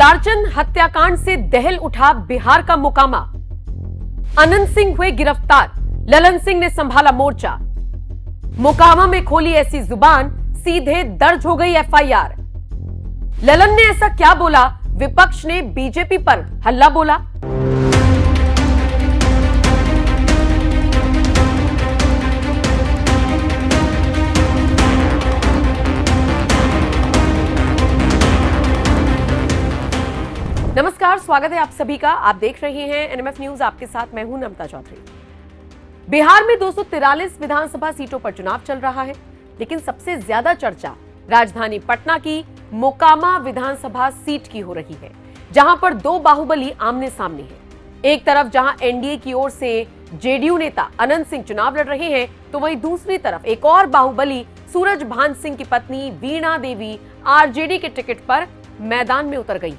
दुलारचंद हत्याकांड से दहल उठा बिहार का मोकामा। अनंत सिंह हुए गिरफ्तार, ललन सिंह ने संभाला मोर्चा। मोकामा में खोली ऐसी जुबान, सीधे दर्ज हो गई एफआईआर। ललन ने ऐसा क्या बोला, विपक्ष ने बीजेपी पर हल्ला बोला। नमस्कार, स्वागत है आप सभी का। आप देख रहे हैं एनएमएफ न्यूज, आपके साथ मैं हूं नमता चौधरी। बिहार में 243 विधानसभा सीटों पर चुनाव चल रहा है, लेकिन सबसे ज्यादा चर्चा राजधानी पटना की मोकामा विधानसभा सीट की हो रही है, जहां पर दो बाहुबली आमने सामने हैं। एक तरफ जहां एनडीए की ओर से जेडीयू नेता अनंत सिंह चुनाव लड़ रहे हैं, तो वहीं दूसरी तरफ एक और बाहुबली सूरजभान सिंह की पत्नी वीणा देवी आरजेडी के टिकट पर मैदान में उतर गई।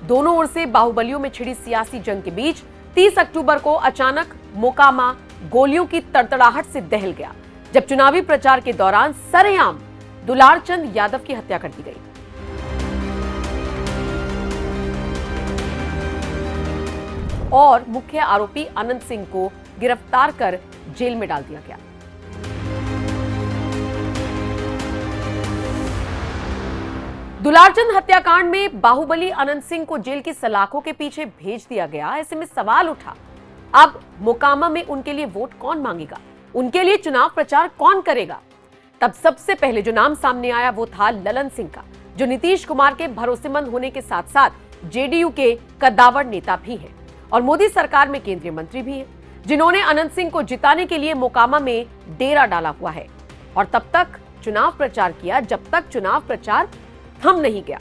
दोनों ओर से बाहुबलियों में छिड़ी सियासी जंग के बीच 30 अक्टूबर को अचानक मोकामा गोलियों की तड़तड़ाहट से दहल गया, जब चुनावी प्रचार के दौरान सरेआम दुलारचंद यादव की हत्या कर दी गई। और मुख्य आरोपी अनंत सिंह को गिरफ्तार कर जेल में डाल दिया गया। दुलारचंद हत्याकांड में बाहुबली अनंत सिंह को जेल की सलाखों के पीछे भेज दिया गया। ऐसे में सवाल उठा, अब मोकामा में उनके लिए वोट कौन मांगेगा, उनके लिए चुनाव प्रचार कौन करेगा? तब सबसे पहले जो नाम सामने आया वो था ललन सिंह का, जो नीतीश कुमार के भरोसेमंद होने के साथ साथ जेडीयू के कद्दावर नेता भी हैं और मोदी सरकार में केंद्रीय मंत्री भी हैं, जिन्होंने अनंत सिंह को जिताने के लिए मोकामा में डेरा डाला हुआ है और तब तक चुनाव प्रचार किया जब तक चुनाव प्रचार थम नहीं गया।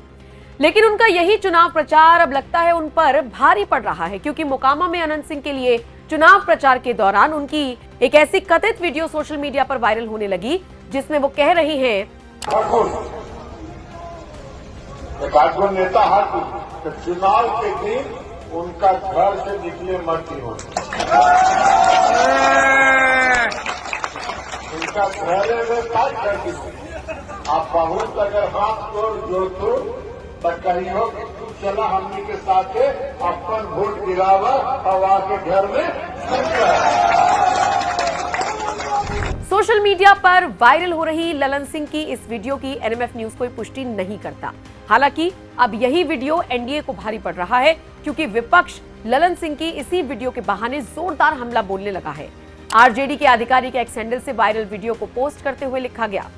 लेकिन उनका यही चुनाव प्रचार अब लगता है उन पर भारी पड़ रहा है, क्योंकि मोकामा में अनंत सिंह के लिए चुनाव प्रचार के दौरान उनकी एक ऐसी कथित वीडियो सोशल मीडिया पर वायरल होने लगी, जिसमें वो कह रही हैं, एक नेता तो चुनाव के दिन उनका घर से निकले मत हो, उनका घर में बात करती हो। आप बहुत अगर हाथ जोड़ तो कहियो कि तू चला हमनी के साथ अपन वोट गिरावा और आके घर में। सोशल मीडिया पर वायरल हो रही ललन सिंह की इस वीडियो की एनएमएफ न्यूज कोई पुष्टि नहीं करता। हालांकि अब यही वीडियो एनडीए को भारी पड़ रहा है, क्योंकि विपक्ष ललन सिंह की इसी वीडियो के बहाने जोरदार हमला बोलने लगा है। आरजेडी के आधिकारिक एक्स हैंडल से वायरल वीडियो को पोस्ट करते हुए लिखा गया,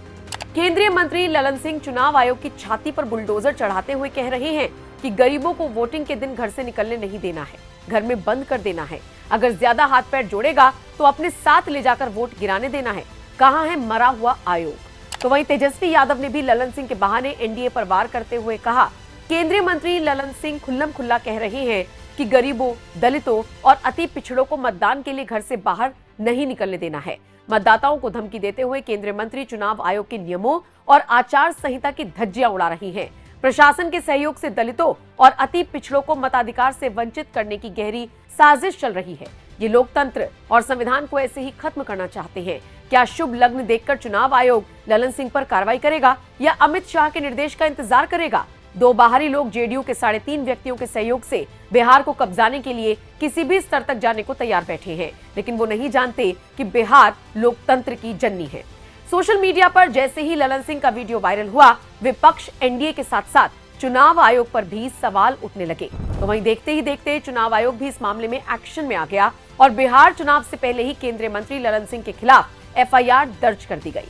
केंद्रीय मंत्री ललन सिंह चुनाव आयोग की छाती पर बुलडोजर चढ़ाते हुए कह रहे हैं कि गरीबों को वोटिंग के दिन घर से निकलने नहीं देना है, घर में बंद कर देना है। अगर ज्यादा हाथ पैर जोड़ेगा तो अपने साथ ले जाकर वोट गिराने देना है। कहां है मरा हुआ आयोग? तो वहीं तेजस्वी यादव ने भी ललन सिंह के बहाने एनडीए पर वार करते हुए कहा, केंद्रीय मंत्री ललन सिंह खुल्लम खुल्ला कह रहे हैं कि गरीबों, दलितों और अति पिछड़ों को मतदान के लिए घर से बाहर नहीं निकलने देना है। मतदाताओं को धमकी देते हुए केंद्रीय मंत्री चुनाव आयोग के नियमों और आचार संहिता की धज्जियां उड़ा रही हैं। प्रशासन के सहयोग से दलितों और अति पिछड़ों को मताधिकार से वंचित करने की गहरी साजिश चल रही है। ये लोकतंत्र और संविधान को ऐसे ही खत्म करना चाहते हैं। क्या शुभ लग्न देखकर चुनाव आयोग ललन सिंह पर कार्रवाई करेगा या अमित शाह के निर्देश का इंतजार करेगा? दो बाहरी लोग जेडीयू के 3.5 व्यक्तियों के सहयोग से बिहार को कब्जाने के लिए किसी भी स्तर तक जाने को तैयार बैठे हैं, लेकिन वो नहीं जानते कि बिहार लोकतंत्र की जननी है। सोशल मीडिया पर जैसे ही ललन सिंह का वीडियो वायरल हुआ, विपक्ष एनडीए के साथ साथ चुनाव आयोग पर भी सवाल उठने लगे। तो वहीं देखते ही देखते चुनाव आयोग भी इस मामले में एक्शन में आ गया और बिहार चुनाव से पहले ही केंद्रीय मंत्री ललन सिंह के खिलाफ एफआईआर दर्ज कर दी गई।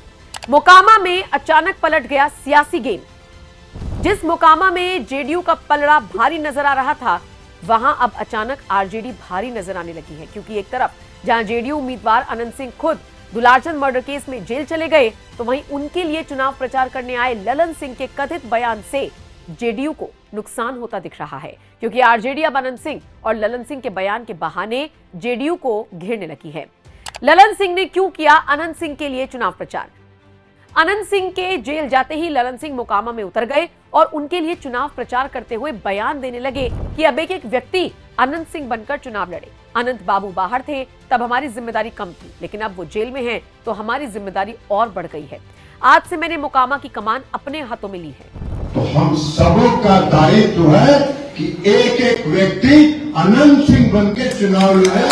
मोकामा में अचानक पलट गया सियासी गेम। जिस मोकामा में जेडीयू का पलड़ा भारी नजर आ रहा था, वहां अब अचानक आरजेडी भारी नजर आने लगी है, क्योंकि एक तरफ जहां जेडीयू उम्मीदवार अनंत सिंह खुद दुलारचंद मर्डर केस में जेल चले गए, तो वहीं उनके लिए चुनाव प्रचार करने आए ललन सिंह के कथित बयान से जेडीयू को नुकसान होता दिख रहा है, क्योंकि आरजेडी अब अनंत सिंह और ललन सिंह के बयान के बहाने जेडीयू को घेरने लगी है। ललन सिंह ने क्यों किया अनंत सिंह के लिए चुनाव प्रचार? अनंत सिंह के जेल जाते ही ललन सिंह मोकामा में उतर गए और उनके लिए चुनाव प्रचार करते हुए बयान देने लगे कि अब एक व्यक्ति अनंत सिंह बनकर चुनाव लड़े। अनंत बाबू बाहर थे तब हमारी जिम्मेदारी कम थी, लेकिन अब वो जेल में हैं तो हमारी जिम्मेदारी और बढ़ गई है। आज से मैंने मोकामा की कमान अपने हाथों में ली है। तो हम सबों का दायित्व है कि एक एक व्यक्ति अनंत सिंह बन के चुनाव लड़े।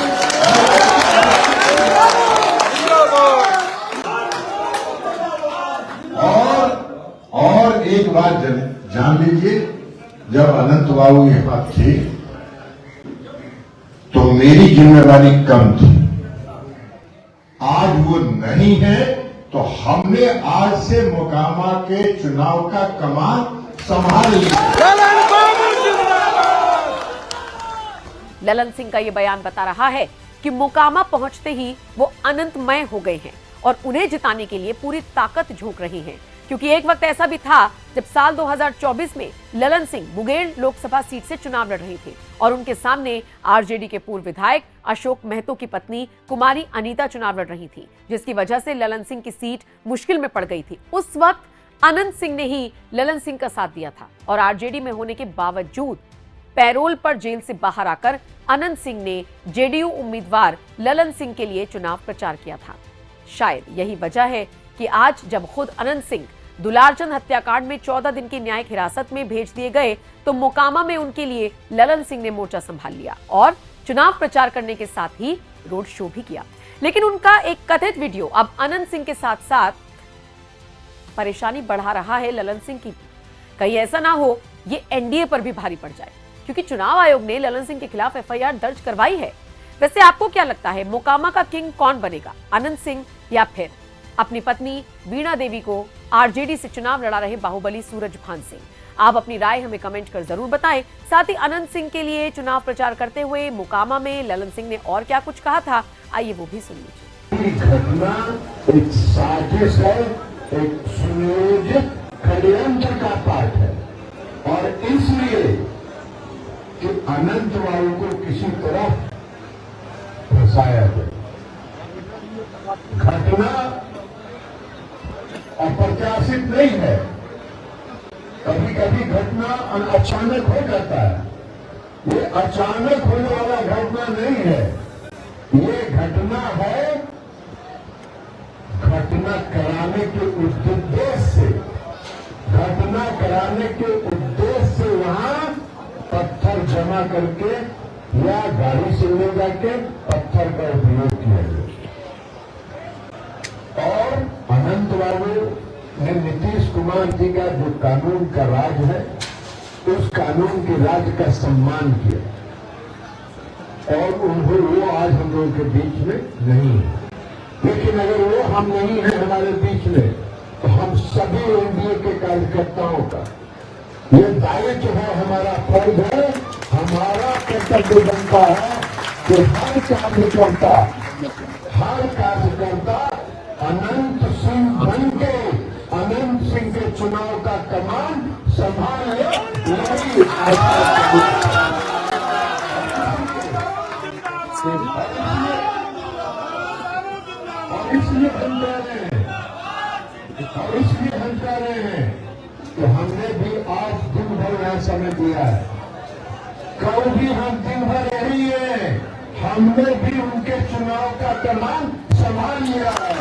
और एक बात जान लीजिए, जब अनंत बाबू ये बात थी तो मेरी जिम्मेवारी कम थी। आज वो नहीं है तो हमने आज से मोकामा के चुनाव का कमान संभाल लिया। ललन सिंह का ये बयान बता रहा है कि मोकामा पहुंचते ही वो अनंतमय हो गए हैं और उन्हें जिताने के लिए पूरी ताकत झोंक रही हैं, क्योंकि एक वक्त ऐसा भी था जब साल 2024 में ललन सिंह मुंगेर लोकसभा सीट से चुनाव लड़ रही थी और उनके सामने आरजेडी के पूर्व विधायक अशोक महतो की पत्नी कुमारी अनीता चुनाव लड़ रही थी, जिसकी वजह से ललन सिंह की सीट मुश्किल में पड़ गई थी। उस वक्त अनंत सिंह ने ही ललन सिंह का साथ दिया था और आरजेडी में होने के बावजूद पैरोल पर जेल से बाहर आकर अनंत सिंह ने जेडीयू उम्मीदवार ललन सिंह के लिए चुनाव प्रचार किया था। शायद यही वजह है कि आज जब खुद अनंत सिंह दुलारचंद हत्याकांड में 14 दिन की न्यायिक हिरासत में भेज दिए गए तो मोकामा में उनके लिए ललन सिंह ने मोर्चा संभाल लिया और चुनाव प्रचार करने के साथ ही रोड शो भी किया। लेकिन उनका एक कथित वीडियो अब अनंत सिंह के साथ साथ परेशानी बढ़ा रहा है ललन सिंह की। कहीं ऐसा ना हो ये एनडीए पर भी भारी पड़ जाए, क्योंकि चुनाव आयोग ने ललन सिंह के खिलाफ एफआईआर दर्ज करवाई है। वैसे आपको क्या लगता है, मोकामा का किंग कौन बनेगा, अनंत सिंह या फिर अपनी पत्नी वीणा देवी को आरजेडी से चुनाव लड़ा रहे बाहुबली सूरजभान सिंह? आप अपनी राय हमें कमेंट कर जरूर बताएं। साथ ही अनंत सिंह के लिए चुनाव प्रचार करते हुए मोकामा में ललन सिंह ने और क्या कुछ कहा था, आइए वो भी सुन लीजिए। घटना एक साजिश है, एक सुनियोजित षड्यंत्र का पार्ट है और इसलिए कि अनंत बाबू को किसी तरह फंसाया गया। घटना अप्रत्याशित नहीं है, कभी कभी घटना अचानक हो जाता है। ये अचानक होने वाला घटना नहीं है, ये घटना है घटना कराने के उद्देश्य से, घटना कराने के उद्देश्य से वहां पत्थर जमा करके या गाड़ी से ले जाके पत्थर का उपयोग किया गया। और अनंत बाबू ने नीतीश कुमार जी का जो कानून का राज है, उस कानून के राज का सम्मान किया और उन्हें वो आज हम लोगों के बीच में नहीं है। लेकिन अगर वो हम नहीं है हमारे बीच में, तो हम सभी एनडीए के कार्यकर्ताओं का ये दायित्व है, हमारा फर्ज है, हमारा कर्तव्य बनता है कि हर कार्यकर्ता अनंत सिंह बन के अनंत सिंह के चुनाव का कमान संभाल ले। और इसलिए हम कह रहे हैं, कि हमने भी आज दिन भर यह समय दिया है, कल भी हम दिन भर यही है, हमने भी उनके चुनाव का कमान संभाल लिया है।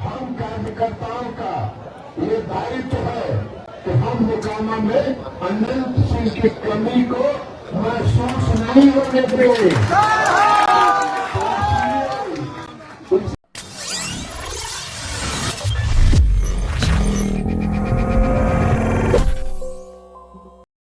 हम कार्यकर्ताओं का ये दायित्व है कि हम मोकामा में अनंत सिंह की कमी को महसूस नहीं होने देंगे।